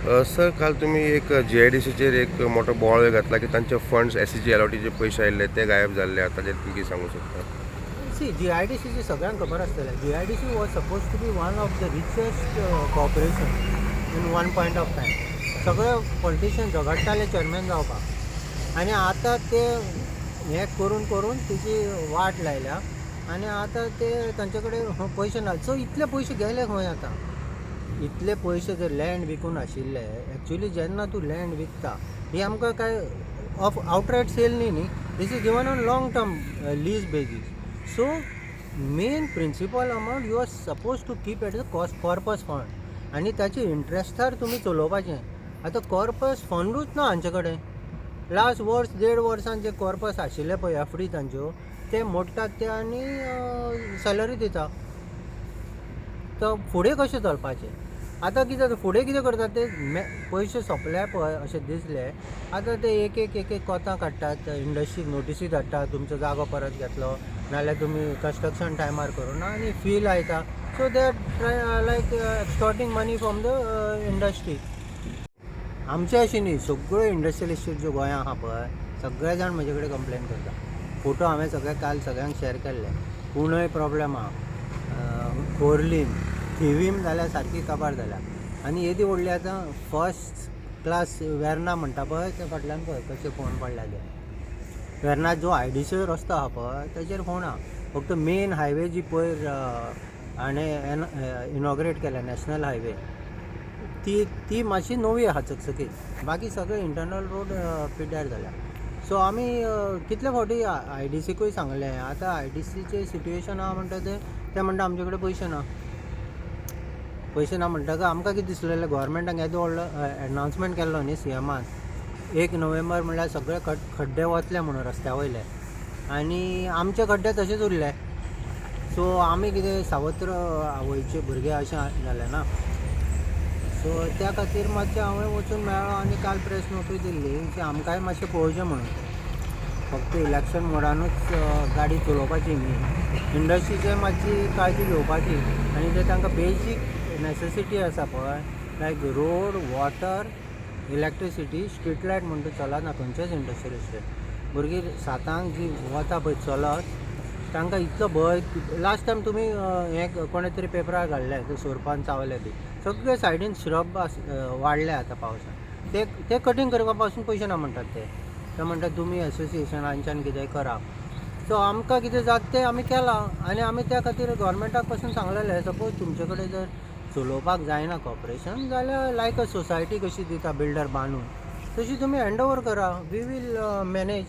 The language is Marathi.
सर काल तुम्ही एक GIDCचेर एक मोठो बोवाळ घातला की तांचे फंड्स SCG अलॉटीचे पयशे आयिल्ले ते गायब जाल्ले आतां ताचेर तुमी कितें सांगूंक सोदता? सी GIDCची सगळ्यांक खबर आसतलें. GIDC was suppose to be one of the richest corporation in one point of time. सगळे पॉलिटिशियन झगडटाले चेअरमॅन जावपाक आनी आतां ते हें करून करून तेजी वाट लायल्या आनी आतां ते तांचे कडेन पयशे ना. सो इतले पयशे गेले खंय आतां? इतले पयशे जर लँड विकून आशिल्ले, एक्चुली जेन्ना तूं लँड विकता ही आमकां काय ऑफ आउटरायट सेल न्ही, this is given on long term lease basis. So main principal amount you are suppose to keep at the corpus fund आनी ताचे इंट्रस्टार तुमी चलोवपाचें. आतां कॉर्पस फंडूच ना हांचे कडेन. लास्ट वर्स 1.5 वर्सान जे कॉर्पस आशिल्ले पळय एफडी तांच्यो ते मोडटात ते आनी सॅलरी दिता. तर फुडें कशें चलपाचें? आतां कितें जाता, फुडें कितें करतात ते पयशे सोंपले पळय अशें दिसलें. आतां ते एक एक कोतां काडटात, इंडस्ट्रीक नोटिसी धाडटात तुमचो जागो परत घेतलो नाजाल्यार तुमी कंस्ट्रक्शन टायमार करूना आनी फी लायता. So they are like extorting money from the industry. आमचे अशें न्ही, सगळ्यो इंडस्ट्रियलिस्ट ज्यो गोंयांत आहा पळय सगळे जाण म्हजे कडेन कंप्लेन करता. फोटो हांवें सगळे काल सगळ्यांक शेअर केल्ले. कुणय प्रॉब्लेम आहा, खोर्लीम थिवीम जाल्यार सारकी काबार जाल्या. आनी येदी व्हडली आतां फर्स्ट क्लास वेर्ना म्हणटा पळय ते फाटल्यान पळय कशे फोन पडल्या ते. वेर्ना जो IDC रस्तो आहा पळय ताचेर फोन आहा. फक्त मेन हायवे जी पयर हाणें इनॉग्रेट केल्या नॅशनल हायवे ती मातशी नवी आहा चकचकीत. बाकी सगळे इंटरनल रोड पिड्ड्यार जाल्या. सो आमी कितले फावटी IDCकूय सांगलें. आतां IDCचें सिट्युएशन आहा म्हणटा ते म्हणटा आमचे कडेन पयशे ना. पयशे ना म्हणटकच आमकां कितें दिसलेलें, गोवोरमेंटान येदो व्हडलो एनावन्समेंट केल्लो न्ही CMान 1 नोव्हेंबर म्हणल्यार सगळे खड्डे वतले म्हणून रस्त्या वयले आनी आमचे खड्डे तशेंच उरले. सो आमी कितें सावत्र आवयचे भुरगे अशें जालें ना. सो त्या खातीर मातशें हांवें वचून मेळ्ळो आनी काल प्रेस नोटूय दिल्ली की आमकांय मातशें पळोवचें म्हणून. फक्त इलेक्शन मोडानूच गाडी चलोवपाची न्ही, इंडस्ट्रीचे मातशी काळजी घेवपाची आनी जे तांकां बेजीक नेसेसिटी आसा पळय like road, water, electricity, street light म्हणटा चलना खंयचेच इंडस्ट्रियलिस्टेक. भुरगीं 7 जी वता पळय चलत तांकां इतलो भंय. लास्ट टायम तुमी हें कोणे तरी पेपरार घाल्लें ते सोरपान चावले बी. सगळे सायडीन श्रब वाडले आतां पावसान. ते कटींग करपा पासून पयशे ना म्हणटात ते म्हणटात तुमी एसोसिएशनांच्यान कितेंय करा. सो आमकां कितें जाता तें आमी केलां आनी आमी त्या खातीर गोवोरमेंटाक पासून सांगलेलें सपोज तुमचे कडेन जर चलोवपाक जायना कॉर्पोरेशन जाल्यार लायक अ सोसायटी कशी दिता बिल्डर बांदून तशी तुमी हँड ओवर करा, वी वील मॅनेज.